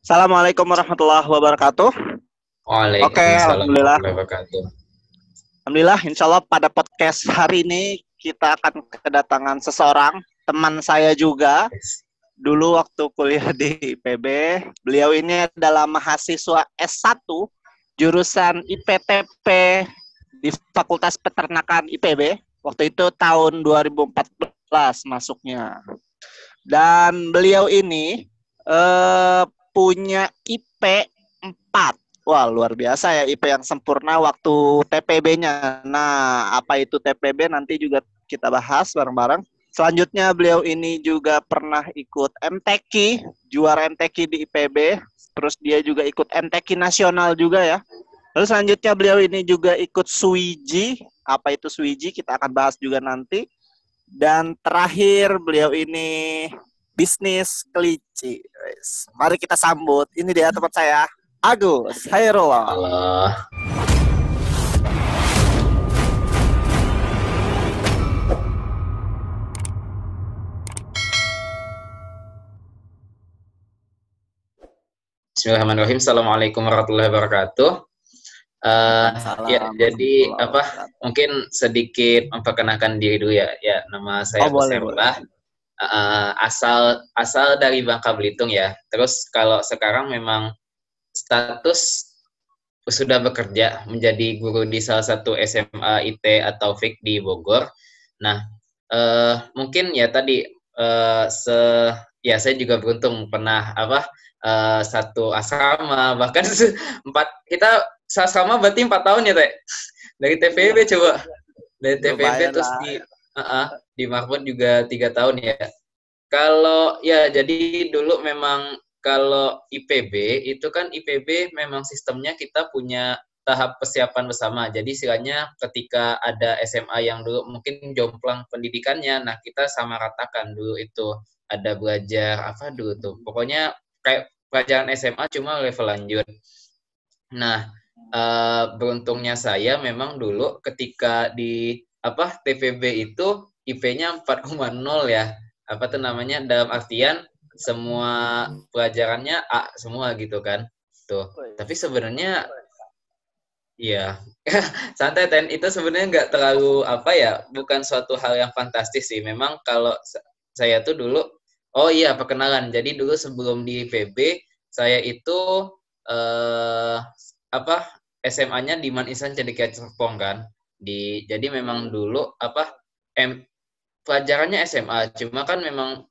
Assalamualaikum warahmatullahi wabarakatuh. Oke, Waalaikumsalam alhamdulillah. warahmatullahi wabarakatuh. Alhamdulillah, insya Allah pada podcast hari ini kita akan kedatangan seseorang, teman saya juga, dulu waktu kuliah di IPB. Beliau ini adalah mahasiswa S1, jurusan IPTP di Fakultas Peternakan IPB. Waktu itu tahun 2014 masuknya. Dan beliau ini punya IP 4. Wah, luar biasa ya, IP yang sempurna waktu TPB-nya. Nah, apa itu TPB nanti juga kita bahas bareng-bareng. Selanjutnya beliau ini juga pernah ikut MTQ, juara MTQ di IPB. Terus dia juga ikut MTQ nasional juga ya. Lalu selanjutnya beliau ini juga ikut Suiji. Apa itu Suiji? Kita akan bahas juga nanti. Dan terakhir beliau ini bisnis kelinci. Mari kita sambut. Ini dia tempat saya, Agus Hairullah. Allah. Bismillahirrahmanirrahim. Assalamualaikum warahmatullahi wabarakatuh. Ya, jadi mungkin sedikit memperkenalkan diri dulu ya. Ya, nama saya Agus Hairullah. Asal dari Bangka Belitung ya. Terus kalau sekarang memang status sudah bekerja menjadi guru di salah satu SMA IT atau FIK di Bogor. Nah, mungkin ya tadi saya juga beruntung pernah satu asrama, bahkan kita asrama berarti 4 tahun ya Teh, dari TPB coba, dari TPB terus di Marbot juga 3 tahun ya. Kalau ya jadi dulu memang kalau IPB itu kan IPB memang sistemnya kita punya tahap persiapan bersama. Jadi istilahnya ketika ada SMA yang dulu mungkin jomplang pendidikannya, nah kita sama ratakan dulu itu ada belajar apa dulu tuh. Pokoknya kayak pelajaran SMA cuma level lanjut. Nah, beruntungnya saya memang dulu ketika di TPB itu IP-nya 4,0 ya. Apa tuh namanya, dalam artian semua pelajarannya A semua gitu kan. Tuh. Tapi sebenarnya ya santai Ten, itu sebenarnya nggak terlalu bukan suatu hal yang fantastis sih. Memang kalau saya tuh dulu, perkenalan. Jadi dulu sebelum di PB saya itu SMA-nya di Man Ihsan Cendekia Serpong kan. Jadi memang dulu pelajarannya SMA, cuma kan memang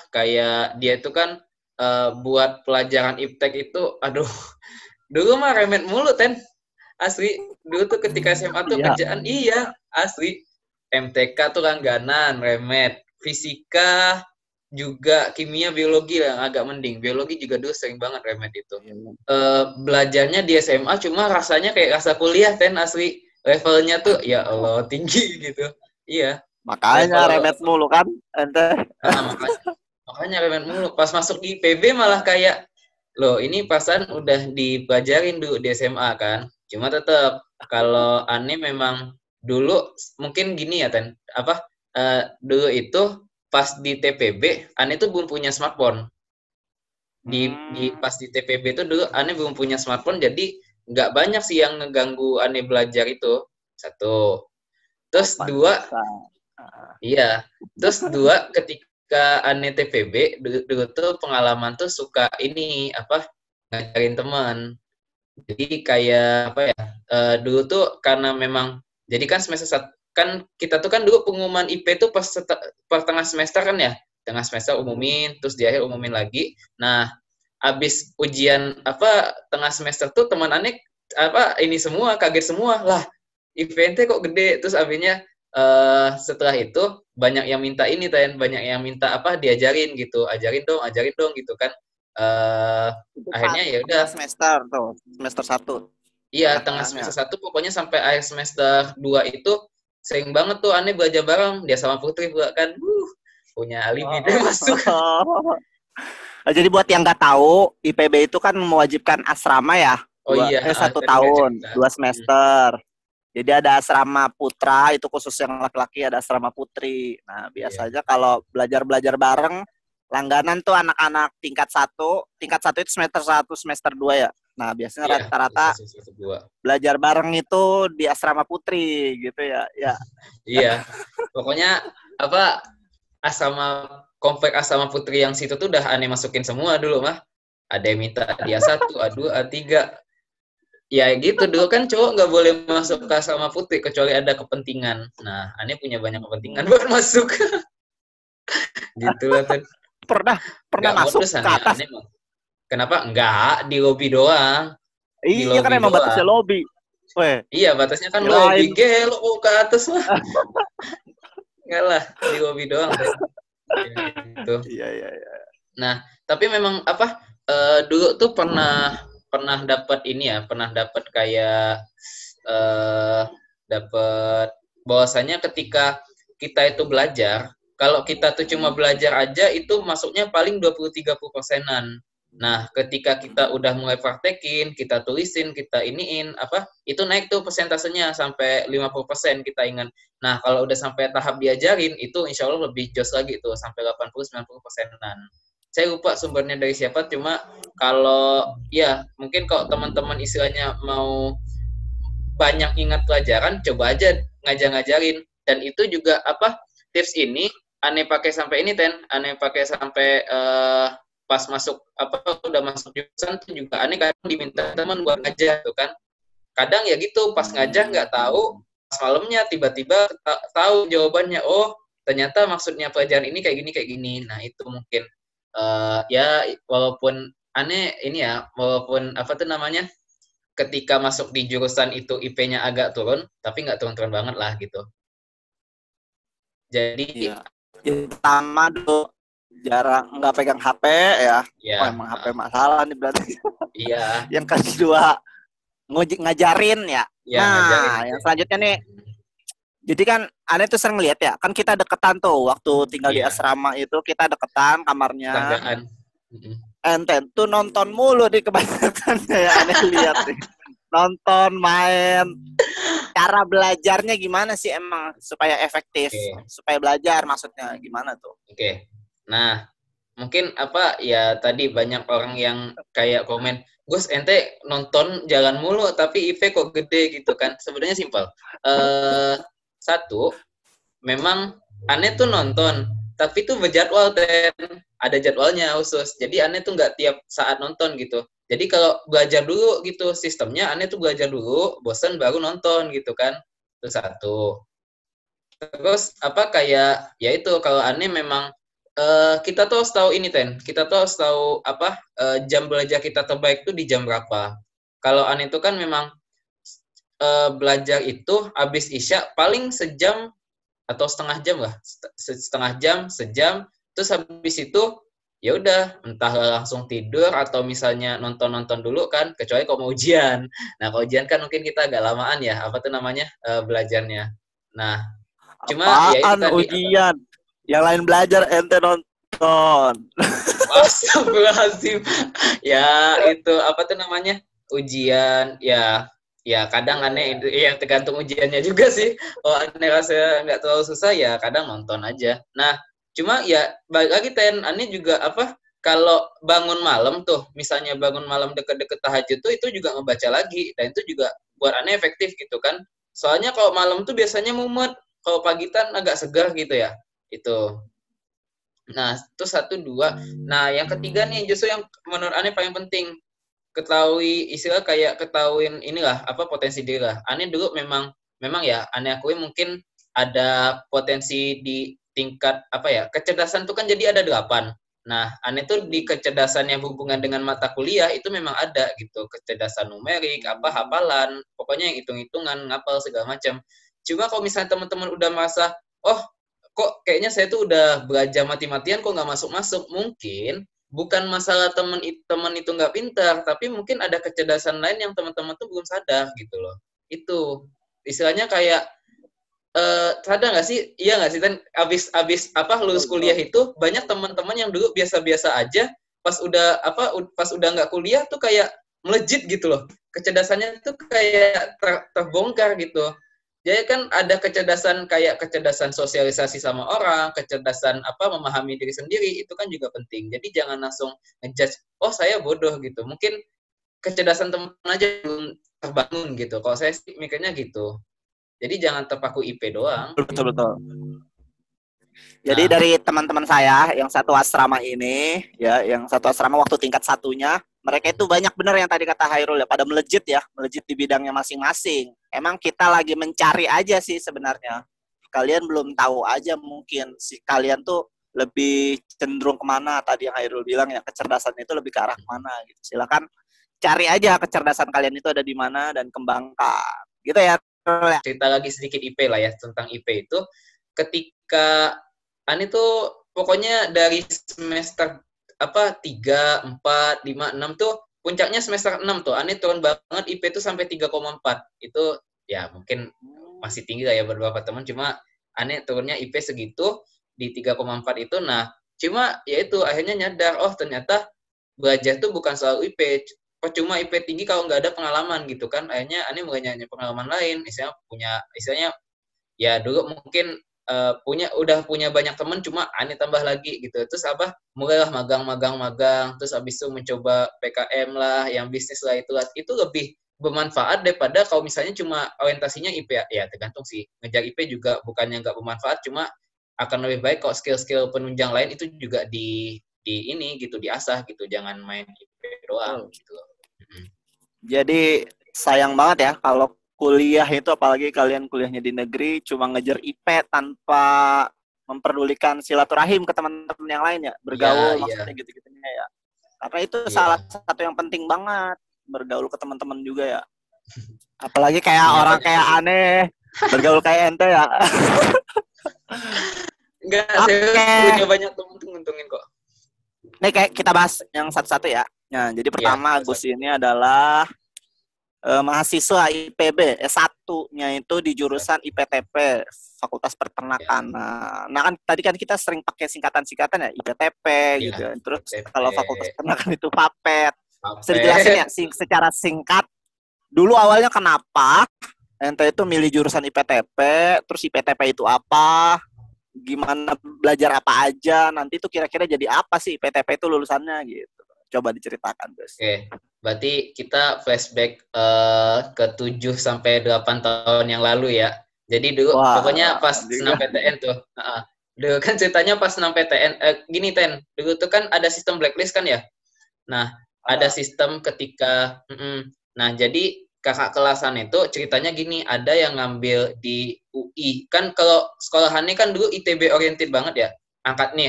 kayak dia itu kan buat pelajaran IPTEK itu dulu mah remet mulu Ten. Asli, dulu tuh ketika SMA tuh kerjaan asli. MTK tuh langganan, remet. Fisika juga, kimia, biologi yang agak mending. Biologi juga dulu sering banget remet itu. Belajarnya di SMA cuma rasanya kayak rasa kuliah Ten, asli. Levelnya tuh ya Allah tinggi gitu. Iya. Makanya remet mulu kan ente. Makanya remet mulu. Pas masuk di PB malah kayak loh, ini pasan udah dipelajarin dulu di SMA kan. Cuma tetap kalau aneh memang dulu mungkin gini ya Ten, dulu itu pas di TPB aneh tuh belum punya smartphone. Pas di TPB itu dulu aneh belum punya smartphone, jadi nggak banyak sih yang ngeganggu aneh belajar itu. Satu. Terus dua ketika aneh TPB dulu tuh pengalaman tuh suka ini ngajarin teman. Jadi kayak dulu tuh karena memang jadi kan semester kan kita tuh kan dulu pengumuman IP tuh per tengah semester kan ya, tengah semester umumin, terus di akhir umumin lagi. Nah, abis ujian tengah semester tuh teman aneh ini semua kaget semua lah, IP-nya kok gede. Terus akhirnya setelah itu banyak yang minta ini banyak yang minta diajarin gitu, ajarin dong gitu kan. Akhirnya ya udah semester 1. Iya, tengah semester 1 pokoknya sampai akhir semester 2 itu sering banget tuh aneh belajar bareng dia sama Putri juga kan. Punya alibi deh masuk. Jadi buat yang nggak tahu, IPB itu kan mewajibkan asrama ya. 1 tahun, 2 semester. Jadi ada asrama putra, itu khusus yang laki-laki, ada asrama putri. Nah, biasanya kalau belajar bareng, langganan tuh anak-anak tingkat 1. Tingkat 1 itu semester 1, semester 2 ya. Nah, biasanya Iya, rata-rata belajar bareng itu di asrama putri gitu ya. Ya. Iya. Pokoknya apa komplek asrama putri yang situ tuh udah aneh masukin semua dulu mah. Ada yang minta dia A1, A2, A3. Ya gitu dulu kan cowok nggak boleh masuk ke asrama putri kecuali ada kepentingan. Nah, aneh punya banyak kepentingan buat masuk. Gitu lah kan. Pernah Nggak masuk modus ke atas. aneh mah. Kenapa? Enggak, di lobby doang. Di Iya kan lobby emang doang. batasnya lobby. Weh. Iya, batasnya kan Kirain. lobby. Gelo ke atas mah. Enggak lah, di lobby doang. Gitu. Iya. Nah, tapi memang apa dulu tuh pernah dapat ini ya, pernah dapat kayak dapat bahwasanya ketika kita itu belajar, kalau kita tuh cuma belajar aja itu masuknya paling 20-30%-an. Nah, ketika kita udah mulai praktekin, kita tulisin, kita iniin apa, itu naik tuh persentasenya sampai 50% kita ingat. Nah, kalau udah sampai tahap diajarin itu insya Allah lebih jos lagi tuh sampai 80-90%-an. Saya lupa sumbernya dari siapa, cuma kalau ya mungkin kalau teman-teman istilahnya mau banyak ingat pelajaran, coba aja ngajarin. Dan itu juga apa tips ini aneh pakai sampai ini aneh pakai sampai pas masuk apa udah masuk jurusan tuh juga aneh kadang diminta teman buat ngajar tuh kan. Kadang ya gitu pas ngajar nggak tahu, pas malamnya tiba-tiba tahu jawabannya. Oh, ternyata maksudnya pelajaran ini kayak gini. Nah, itu mungkin ya walaupun aneh ini ya, walaupun apa tuh namanya? Ketika masuk di jurusan itu IP-nya agak turun, tapi nggak turun-turun banget lah gitu. Jadi ya. Yang pertama dulu jarang nggak pegang HP ya. Oh, emang HP masalah nih berarti. Iya. Yang kedua ngajarin ya. Ngajarin. Yang selanjutnya nih. Jadi kan aneh tuh sering lihat ya, kan kita deketan tuh waktu tinggal di asrama itu kita deketan kamarnya. Tanggaan. Enten tuh nonton mulu di kebanyakan ya aneh lihat nih. Nonton, main. Cara belajarnya gimana sih emang supaya efektif, supaya belajar maksudnya gimana tuh? Oke. Nah, mungkin apa ya tadi banyak orang yang kayak komen, Gus ente nonton jalan mulu tapi IP kok gede gitu kan. Sebenarnya simpel. Satu, memang aneh tuh nonton, tapi tuh berjadwal ada jadwalnya khusus. Jadi aneh tuh nggak tiap saat nonton gitu. Jadi kalau belajar dulu gitu sistemnya, aneh tuh belajar dulu, bosan baru nonton gitu kan. Itu satu. Terus apa kayak ya itu kalau aneh memang kita tuh harus tahu ini kita tuh harus tahu apa jam belajar kita terbaik tuh di jam berapa. Kalau aneh itu kan memang belajar itu habis isya paling sejam atau setengah jam lah, sejam, terus habis itu ya udah entah langsung tidur atau misalnya nonton dulu kan, kecuali kalau mau ujian. Nah kalau ujian kan mungkin kita agak lamaan ya apa tuh namanya belajarnya. Nah cuma ya itu tadi ujian yang lain belajar ente nonton. Astagfirullahaladzim. Ya itu apa tuh namanya ujian ya kadang aneh yang tergantung ujiannya juga sih. Kalau aneh rasa nggak terlalu susah ya kadang nonton aja. Nah cuma ya balik lagi aneh juga apa kalau bangun malam tuh misalnya bangun malam deket-deket tahajud tuh itu juga ngebaca lagi dan itu juga buat aneh efektif gitu kan. Soalnya kalau malam tuh biasanya mumet, kalau pagi kan agak segar gitu ya itu. Nah itu 1, 2. Nah yang ketiga nih justru yang menurut aneh paling penting, ketahui istilah kayak ketahuin inilah apa potensi diri lah. Aneh dulu memang ya aneh akui mungkin ada potensi di tingkat apa ya kecerdasan tuh kan jadi ada 8. Nah aneh tuh di kecerdasan yang hubungan dengan mata kuliah itu memang ada gitu, kecerdasan numerik apa hafalan pokoknya yang hitung-hitungan ngapal segala macam. Cuma kalau misalnya teman-teman udah merasa oh kok kayaknya saya tuh udah belajar mati-matian kok nggak masuk mungkin bukan masalah teman itu nggak pintar, tapi mungkin ada kecerdasan lain yang teman-teman tuh belum sadar gitu loh. Itu istilahnya kayak sadar nggak sih? Iya nggak sih kan? Abis apa lulus kuliah itu banyak teman-teman yang dulu biasa-biasa aja, pas udah nggak kuliah tuh kayak melejit gitu loh. Kecerdasannya tuh kayak terbongkar gitu. Jadi kan ada kecerdasan kayak kecerdasan sosialisasi sama orang, kecerdasan memahami diri sendiri itu kan juga penting. Jadi jangan langsung ngejudge, oh saya bodoh gitu. Mungkin kecerdasan teman aja belum terbangun gitu. Kalau saya sih mikirnya gitu. Jadi jangan terpaku IP doang. Betul betul. Jadi Nah, dari teman-teman saya yang satu asrama ini, ya, yang satu asrama waktu tingkat satunya, mereka itu banyak benar yang tadi kata Hairul ya, pada melejit di bidangnya masing-masing. Emang kita lagi mencari aja sih sebenarnya. Kalian belum tahu aja mungkin si kalian tuh lebih cenderung kemana tadi yang Hairul bilang ya, kecerdasan itu lebih ke arah kemana gitu. Silakan cari aja kecerdasan kalian itu ada di mana dan kembangkan. Gitu ya. cerita lagi sedikit IP lah ya tentang IP itu. Ketika Ani tuh pokoknya dari semester 3, 4, 5, 6 tuh puncaknya semester 6 tuh Ani turun banget IP itu sampai 3,4. Itu ya mungkin masih tinggi lah ya beberapa teman, cuma Ani turunnya IP segitu di 3,4 itu. Nah, cuma ya itu akhirnya nyadar, oh ternyata belajar tuh bukan soal IP. Percuma IP tinggi kalau nggak ada pengalaman gitu kan. Akhirnya Ani mulai nyari pengalaman lain, misalnya ya dulu mungkin udah punya banyak teman, cuma Ani tambah lagi gitu. Terus mulailah magang, terus habis itu mencoba PKM lah, yang bisnis lah, itu lebih bermanfaat daripada kalau misalnya cuma orientasinya IP. Ya tergantung sih, ngejar IP juga bukannya nggak bermanfaat, cuma akan lebih baik kalau skill-skill penunjang lain itu juga di ini gitu, diasah gitu, jangan main IP doang gitu loh. Jadi sayang banget ya kalau kuliah itu, apalagi kalian kuliahnya di negeri, cuma ngejar IP tanpa memperdulikan silaturahim ke teman-teman yang lain ya, bergaul maksudnya gitu-gitunya ya. Karena itu salah satu yang penting banget, bergaul ke teman-teman juga ya. Apalagi kayak orang kayak aneh, bergaul kayak ente ya. Enggak, saya punya banyak teman tuh nguntungin kok. Nih kayak kita bahas yang satu-satu ya. Nah, jadi pertama Agus ini adalah mahasiswa IPB, S1-nya itu di jurusan IPTP, Fakultas Peternakan. Nah kan tadi kan kita sering pakai singkatan-singkatan ya, IPTP gitu. Terus IPTP. Kalau Fakultas Peternakan itu FAPET. Bisa dijelasin ya secara singkat, dulu awalnya kenapa ente itu milih jurusan IPTP, terus IPTP itu apa, gimana belajar apa aja, nanti itu kira-kira jadi apa sih IPTP itu lulusannya gitu. Coba diceritakan, Gus. Oke, berarti kita flashback ke 7 sampai 8 tahun yang lalu ya. Jadi dulu pokoknya pas senam PTN tuh. Dulu kan ceritanya pas senam PTN, gini Ten, dulu tuh kan ada sistem blacklist kan ya. Nah, ada sistem ketika nah jadi kakak kelasan itu ceritanya gini, ada yang ngambil di UI. Kan kalau sekolahannya kan dulu ITB oriented banget ya.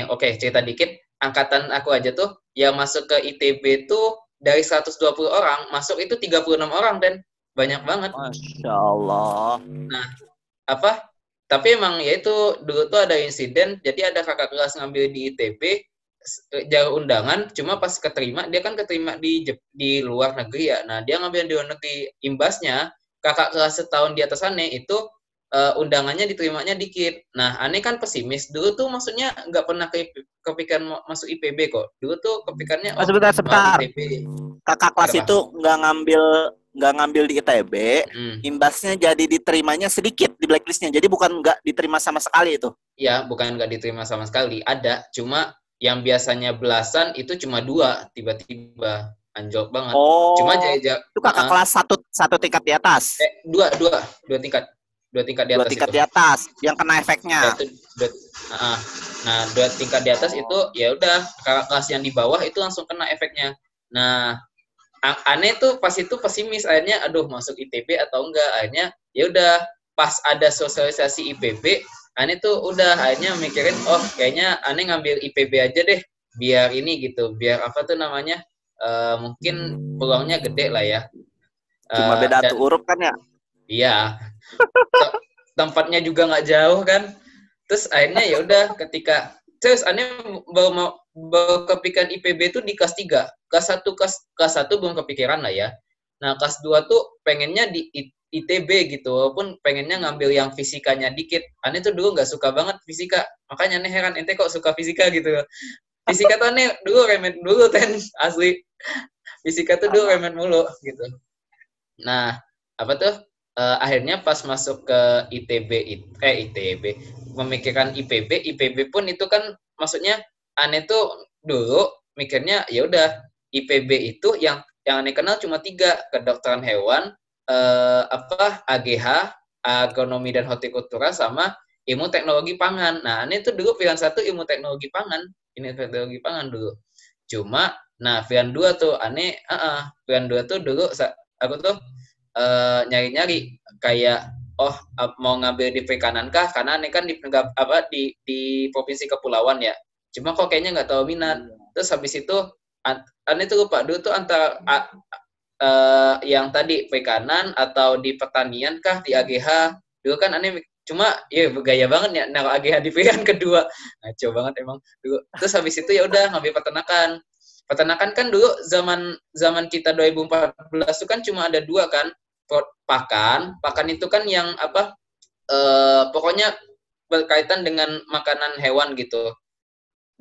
Oke, cerita dikit. Angkatan aku aja tuh yang masuk ke ITB tuh dari 120 orang, masuk itu 36 orang, dan banyak banget. Masya Allah. Nah, tapi emang ya itu dulu tuh ada insiden, jadi ada kakak kelas ngambil di ITB jalur undangan, cuma pas keterima dia kan keterima di luar negeri ya. Nah, dia ngambil di luar negeri, imbasnya kakak kelas setahun di atas Ane itu undangannya diterimanya dikit. Nah, Ane kan pesimis. Dulu tuh maksudnya nggak pernah kepikiran masuk IPB kok. Dulu tuh kepikirannya sebentar. Kakak kelas itu nggak ngambil di ITB, imbasnya jadi diterimanya sedikit di blacklistnya. Jadi bukan nggak diterima sama sekali itu. Iya, bukan nggak diterima sama sekali. Ada, cuma yang biasanya belasan itu cuma 2, tiba-tiba anjlok banget. Oh, cuma itu kakak kelas satu tingkat di atas. Dua tingkat. 2 tingkat di atas. 2 tingkat di atas yang kena efeknya. Nah, 2 tingkat di atas itu ya udah, kakak kelas yang di bawah itu langsung kena efeknya. Nah, Ane tuh pas itu pesimis, akhirnya aduh masuk ITB atau enggak. Akhirnya ya udah pas ada sosialisasi IPB, Ane tuh udah akhirnya mikirin, oh kayaknya Ane ngambil IPB aja deh, biar ini gitu, biar mungkin peluangnya gede lah ya. Cuma beda satu huruf kan ya? Iya. Tempatnya juga nggak jauh kan. Terus akhirnya ya udah terus Ane baru kepikiran IPB tuh di kelas 3. Kelas 1 belum kepikiran lah ya. Nah, kelas 2 tuh pengennya di ITB gitu, walaupun pengennya ngambil yang fisikanya dikit. Ane tuh dulu nggak suka banget fisika. Makanya Ane heran, ente kok suka fisika gitu. Fisika tuh Ane dulu remet dulu, Ten, asli. Fisika tuh dulu remet mulu gitu. Nah, akhirnya pas masuk ke ITB memikirkan IPB pun itu kan maksudnya aneh tuh dulu mikirnya ya udah IPB itu yang aneh kenal cuma 3, kedokteran hewan, AGH, agronomi dan hortikultura, sama ilmu teknologi pangan. Nah, aneh tuh dulu pilihan 1 ilmu teknologi pangan dulu. Cuma nah pilihan 2 tuh aneh pilihan 2 tuh dulu aku tuh nyari-nyari kayak mau ngambil di perikanan kah, karena ini kan di provinsi kepulauan ya, cuma kok kayaknya nggak tahu minat. Terus habis itu aneh tuh lupa dulu tuh antara yang tadi perikanan atau di pertanian kah di AGH. Dulu kan aneh cuma ya bergaya banget ya naruh AGH di pilihan kedua, ngaco banget emang dulu. Terus habis itu ya udah ngambil peternakan kan dulu zaman kita 2014 itu kan cuma ada 2 kan, pakan itu kan yang pokoknya berkaitan dengan makanan hewan gitu,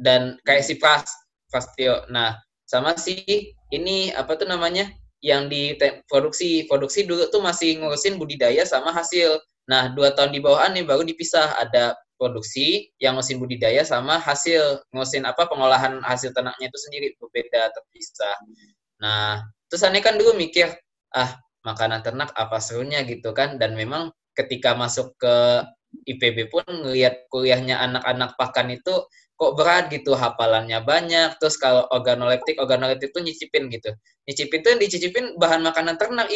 dan kayak si Prastio. Nah, sama si ini apa tuh namanya yang di produksi dulu tuh masih ngurusin budidaya sama hasil. Nah, 2 tahun di bawah nih baru dipisah, ada produksi yang ngurusin budidaya sama hasil, ngurusin pengolahan hasil ternaknya itu sendiri, berbeda, terpisah. Nah, terus aneh kan dulu mikir makanan ternak apa serunya gitu kan, dan memang ketika masuk ke IPB pun ngelihat kuliahnya anak-anak pakan itu kok berat gitu, hafalannya banyak. Terus kalau organoleptik tuh nyicipin tuh dicicipin bahan makanan ternak,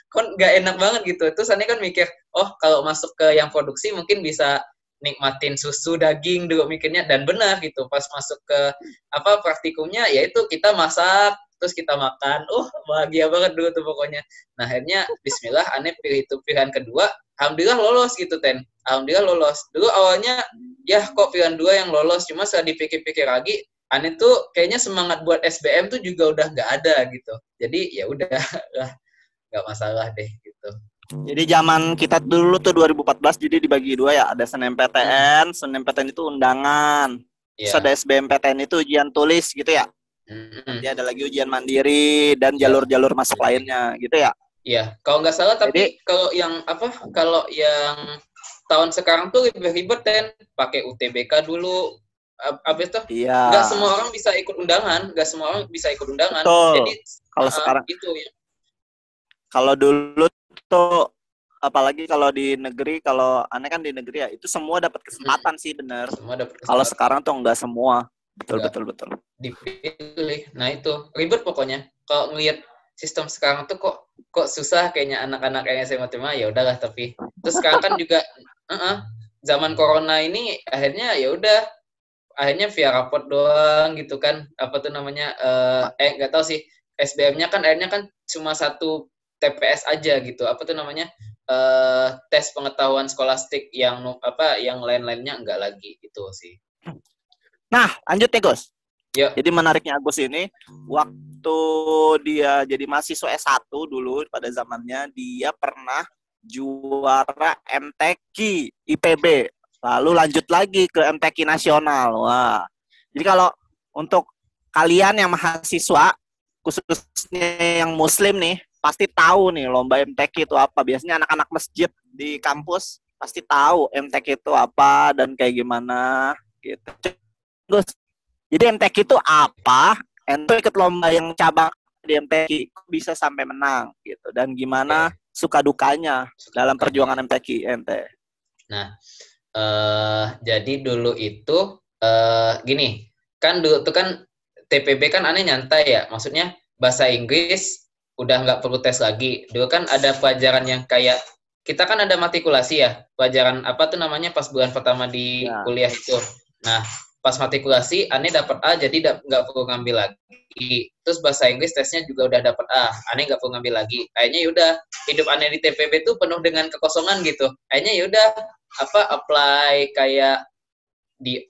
kok nggak enak banget gitu. Terus aneh kan mikir, kalau masuk ke yang produksi mungkin bisa nikmatin susu, daging dulu mikirnya, dan benar gitu. Pas masuk ke praktikumnya, yaitu kita masak terus kita makan, bahagia banget dulu tuh pokoknya. Nah, akhirnya bismillah aneh pilih itu pilihan kedua, alhamdulillah lolos gitu alhamdulillah lolos. Dulu awalnya ya kok pilihan 2 yang lolos, cuma setelah dipikir-pikir lagi aneh tuh kayaknya semangat buat SBM tuh juga udah nggak ada gitu. Jadi ya udah nggak masalah deh gitu. Jadi zaman kita dulu tuh 2014 jadi dibagi 2 ya, ada SNMPTN, SNMPTN itu undangan. Terus ada SBMPTN itu ujian tulis gitu ya. Nanti ada lagi ujian mandiri dan jalur-jalur masuk lainnya gitu ya. Iya, kalau nggak salah, tapi kalau yang tahun sekarang tuh lebih ribet pakai UTBK dulu. Abis itu nggak semua orang bisa ikut undangan, Betul. Jadi kalau sekarang itu ya. Kalau dulu tuh apalagi kalau di negeri, kalau aneh kan di negeri ya, itu semua dapat kesempatan sih, bener. Kalau sekarang tuh nggak semua. Betul. Dipilih. Nah, itu ribet pokoknya. Kalau ngelihat sistem sekarang tuh kok susah kayaknya anak-anak yang SMA ya udahlah. Tapi terus sekarang kan juga zaman corona ini akhirnya ya udah, akhirnya via raport doang gitu kan, nggak tahu sih, SBM-nya kan akhirnya kan cuma 1 TPS aja gitu, tes pengetahuan skolastik, yang lain-lainnya enggak lagi gitu sih. Nah, lanjut ya Gus. Yuk. Jadi menariknya Agus ini, waktu dia jadi mahasiswa S1 dulu pada zamannya, dia pernah juara MTQ IPB. Lalu lanjut lagi ke MTQ nasional. Wah. Jadi kalau untuk kalian yang mahasiswa, khususnya yang muslim nih, pasti tahu nih lomba MTQ itu apa. Biasanya anak-anak masjid di kampus pasti tahu MTQ itu apa dan kayak gimana gitu. Terus, jadi MTQ itu apa? Ente ikut lomba yang cabang di MTQ bisa sampai menang gitu, dan gimana suka dukanya dalam perjuangan MTQ ente? Nah, jadi dulu itu gini, kan dulu tuh kan TPB kan aneh nyantai ya, maksudnya bahasa Inggris udah nggak perlu tes lagi. Dulu kan ada pelajaran yang kayak, kita kan ada matrikulasi ya, pelajaran pas bulan pertama di kuliah itu. Nah, pas matrikulasi aneh dapat A, jadi nggak perlu ngambil lagi. Terus bahasa Inggris tesnya juga udah dapat A, aneh nggak perlu ngambil lagi. Kayaknya yaudah, hidup aneh di TPB tuh penuh dengan kekosongan gitu. Kayaknya yaudah, apply kayak di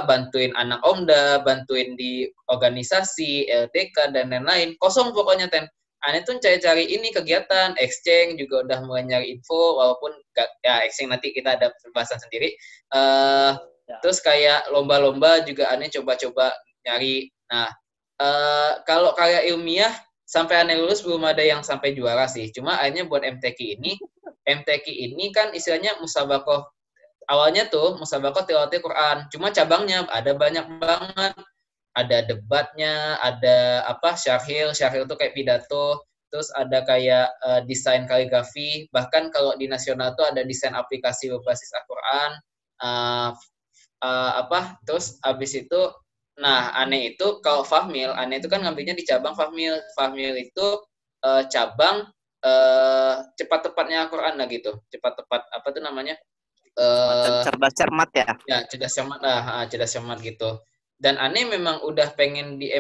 bantuin anak Omda, bantuin di organisasi, LDK dan lain-lain. Kosong pokoknya aneh tuh cari-cari ini kegiatan, exchange juga udah mulai nyari info, walaupun exchange nanti kita ada pembahasan sendiri. Terus kayak lomba-lomba juga aneh coba-coba nyari. Nah, kalau karya ilmiah sampai aneh lulus belum ada yang sampai juara sih. Cuma akhirnya buat MTQ ini MTQ ini kan istilahnya musabakoh. Awalnya tuh musabakoh tilawatil Quran. Cuma cabangnya ada banyak banget. Ada debatnya, ada syarhil itu kayak pidato, terus ada kayak desain kaligrafi, bahkan kalau di nasional tuh ada desain aplikasi berbasis Al-Quran, terus habis itu, nah aneh itu kalau Fahmil, aneh itu kan ngambilnya di cabang Fahmil. Fahmil itu cabang cepat tepatnya Al-Quran lah gitu, cepat tepat apa tuh namanya? Cerdas cermat ya? Ya cerdas cermat lah, cerdas cermat gitu. Dan aneh memang udah pengen di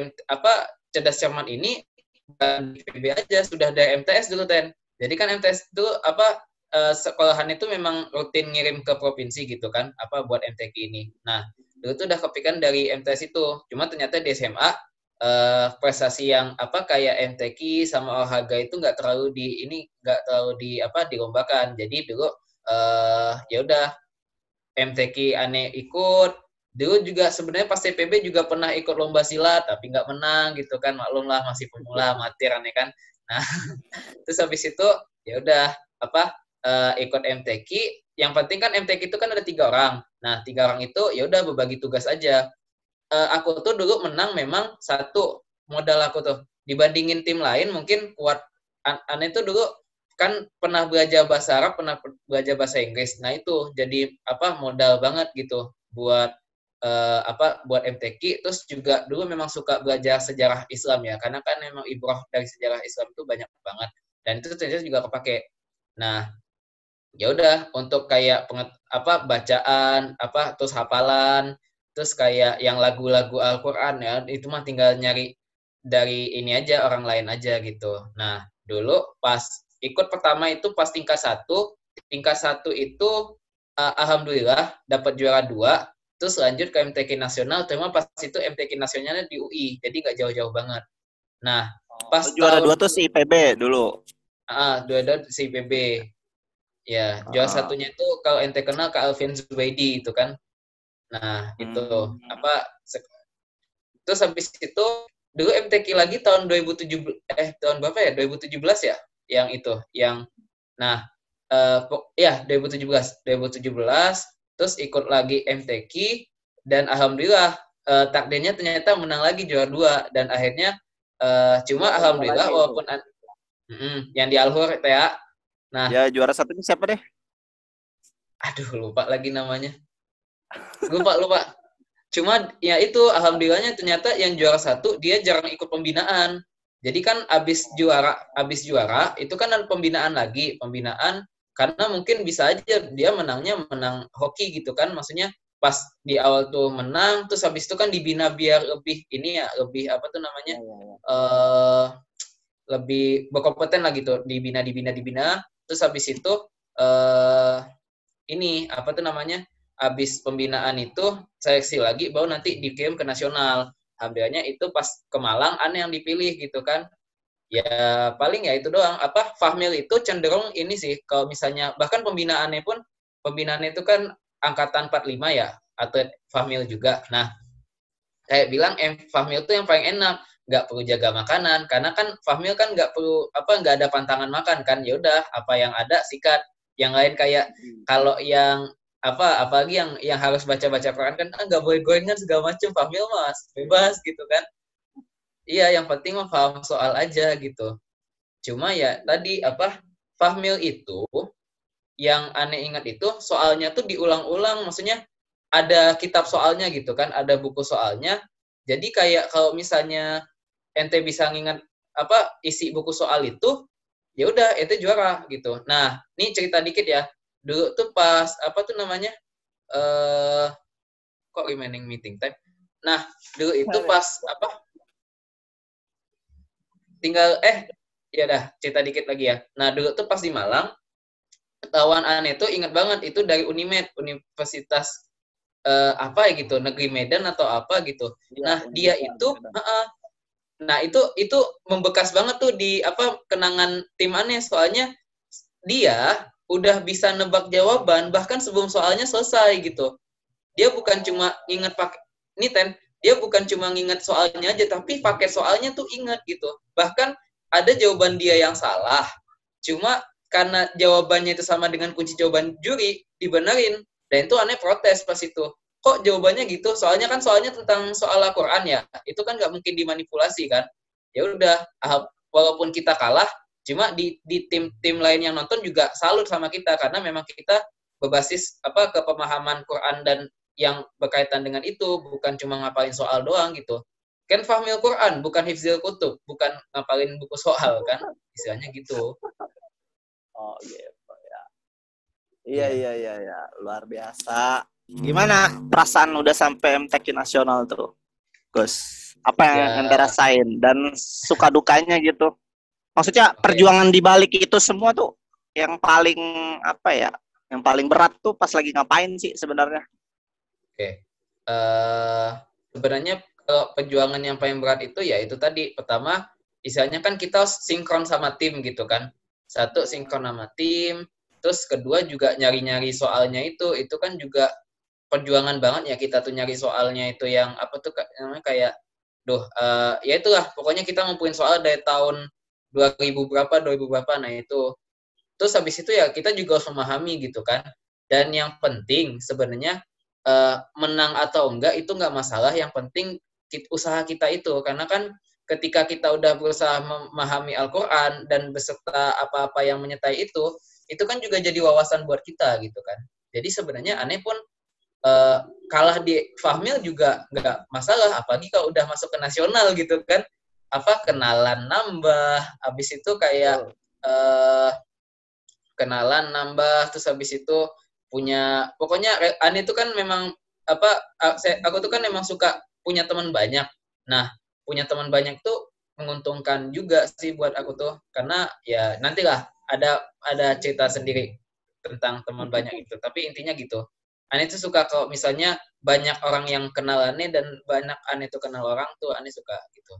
cerdas cermat ini bukan di PB aja, sudah ada MTS dulu Ten. Jadi kan MTS itu sekolahan itu memang rutin ngirim ke provinsi gitu kan, buat MTQ ini. Nah, dulu tuh udah kepikiran dari MTS itu. Cuma ternyata di SMA prestasi yang kayak MTQ sama olahraga itu nggak terlalu dilombakan. Jadi dulu ya udah MTQ aneh ikut. Dulu juga sebenarnya pas TPB juga pernah ikut lomba silat tapi nggak menang gitu kan, maklum lah masih pemula amatir aneh kan. Nah terus habis itu ya udah ikut MTQ. Yang penting kan MTQ itu kan ada 3 orang. Nah 3 orang itu ya udah berbagi tugas aja. Aku tuh dulu menang memang satu modal aku tuh dibandingin tim lain mungkin kuat. Aneh tuh dulu kan pernah belajar bahasa Arab, pernah belajar bahasa Inggris. Nah itu jadi modal banget gitu buat buat MTQ. Terus juga dulu memang suka belajar sejarah Islam ya, karena kan memang ibrah dari sejarah Islam itu banyak banget dan itu ternyata juga kepake. Nah ya udah untuk kayak bacaan terus hafalan, terus kayak yang lagu-lagu Al-Quran ya itu mah tinggal nyari dari ini aja, orang lain aja gitu. Nah dulu pas ikut pertama itu pas tingkat 1 itu alhamdulillah dapat juara 2. Terus lanjut ke MTQ nasional, cuma pas itu MTQ nasionalnya di UI, jadi nggak jauh-jauh banget. Nah, pas juara 2 tuh si IPB dulu. Dua si IPB. Ya, juara satunya itu kalau ente kenal Kak Alvin Zubaidi itu kan. Nah, itu terus habis itu dulu MTQ lagi tahun 2017 tahun berapa ya? 2017 ya? Yang itu, yang 2017 terus ikut lagi MTQ dan alhamdulillah takdirnya ternyata menang lagi juara 2 dan akhirnya cuma alhamdulillah walaupun yang di Al-Hur ya. Nah, ya juara satunya siapa deh? Aduh, lupa lagi namanya. Lupa. Cuma ya itu alhamdulillahnya ternyata yang juara 1 dia jarang ikut pembinaan. Jadi kan abis juara itu kan ada pembinaan karena mungkin bisa aja dia menang hoki gitu kan, maksudnya pas di awal tuh menang terus habis itu kan dibina biar lebih lebih berkompeten lah gitu, dibina terus habis itu habis pembinaan itu seleksi lagi baru nanti dikirim ke nasional. Alhamdulillahnya itu pas ke Malang aneh yang dipilih gitu kan. Ya paling ya itu doang. Fahmil itu cenderung ini sih, kalau misalnya bahkan pembinaannya itu kan angkatan 45 ya, atau Fahmil juga. Nah kayak bilang Fahmil itu yang paling enak, nggak perlu jaga makanan karena kan Fahmil kan nggak perlu nggak ada pantangan makan kan, ya udah apa yang ada sikat. Yang lain kayak kalau yang apalagi yang harus baca Quran kan nggak boleh gorengan segala macam, Fahmil mas bebas gitu kan. Iya, yang penting mah paham soal aja gitu. Cuma ya tadi Fahmil itu yang aneh ingat itu soalnya tuh diulang-ulang, maksudnya ada kitab soalnya gitu kan, ada buku soalnya. Jadi kayak kalau misalnya ente bisa ngingat isi buku soal itu, ya udah ente juara gitu. Nah, ini cerita dikit ya. Dulu tuh pas kok remaining meeting time. Nah, dulu itu pas tinggal ya dah cerita dikit lagi ya. Nah dulu tuh pas di Malang, ketahuan aneh tuh ingat banget itu dari Unimed, Universitas gitu, Negeri Medan atau apa gitu. Nah dia itu itu membekas banget tuh di kenangan tim aneh, soalnya dia udah bisa nebak jawaban bahkan sebelum soalnya selesai gitu. Dia bukan cuma ingat pakai dia bukan cuma nginget soalnya aja, tapi pakai soalnya tuh inget gitu. Bahkan ada jawaban dia yang salah, cuma karena jawabannya itu sama dengan kunci jawaban juri, dibenerin. Dan itu aneh protes pas itu. Kok jawabannya gitu? Soalnya tentang soal Al-Quran ya. Itu kan nggak mungkin dimanipulasi kan. Ya udah, walaupun kita kalah, cuma di tim-tim lain yang nonton juga salut sama kita karena memang kita berbasis ke pemahaman Quran dan yang berkaitan dengan itu, bukan cuma ngapalin soal doang gitu. Kan fahmil Quran, bukan hifzil kutub, bukan ngapalin buku soal kan, istilahnya gitu. Oh gitu ya. Iya, luar biasa. Gimana perasaan udah sampai MTQ nasional tuh, Gus? Apa yang ente rasain dan suka dukanya gitu? Maksudnya perjuangan di balik itu semua tuh yang paling yang paling berat tuh pas lagi ngapain sih sebenarnya? Sebenarnya perjuangan yang paling berat itu ya itu tadi, pertama istilahnya kan kita sinkron sama tim gitu kan. Satu, sinkron sama tim, terus kedua juga nyari-nyari soalnya itu kan juga perjuangan banget ya kita tuh nyari soalnya itu yang namanya kayak ya itulah pokoknya kita ngumpulin soal dari tahun 2000 berapa nah itu. Terus habis itu ya kita juga harus memahami gitu kan. Dan yang penting sebenarnya menang atau enggak itu enggak masalah, yang penting usaha kita itu, karena kan ketika kita udah berusaha memahami Al-Quran dan beserta apa-apa yang menyertai itu kan juga jadi wawasan buat kita gitu kan. Jadi sebenarnya aneh pun kalah di Fahmil juga nggak masalah, apalagi kalau udah masuk ke nasional gitu kan, kenalan nambah, habis itu kayak kenalan nambah, terus habis itu punya, pokoknya aneh itu kan memang aku tuh kan memang suka punya teman banyak. Nah, punya teman banyak tuh menguntungkan juga sih buat aku tuh, karena ya nantilah ada cerita sendiri tentang teman banyak itu. Tapi intinya gitu. Aneh tuh suka kalau misalnya banyak orang yang kenal Aneh dan banyak Aneh tuh kenal orang tuh, Aneh suka gitu.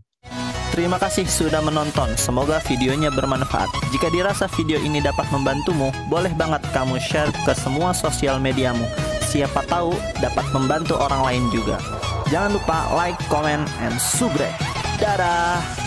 Terima kasih sudah menonton. Semoga videonya bermanfaat. Jika dirasa video ini dapat membantumu, boleh banget kamu share ke semua sosial mediamu. Siapa tahu dapat membantu orang lain juga. Jangan lupa like, comment, and subscribe. Dadah!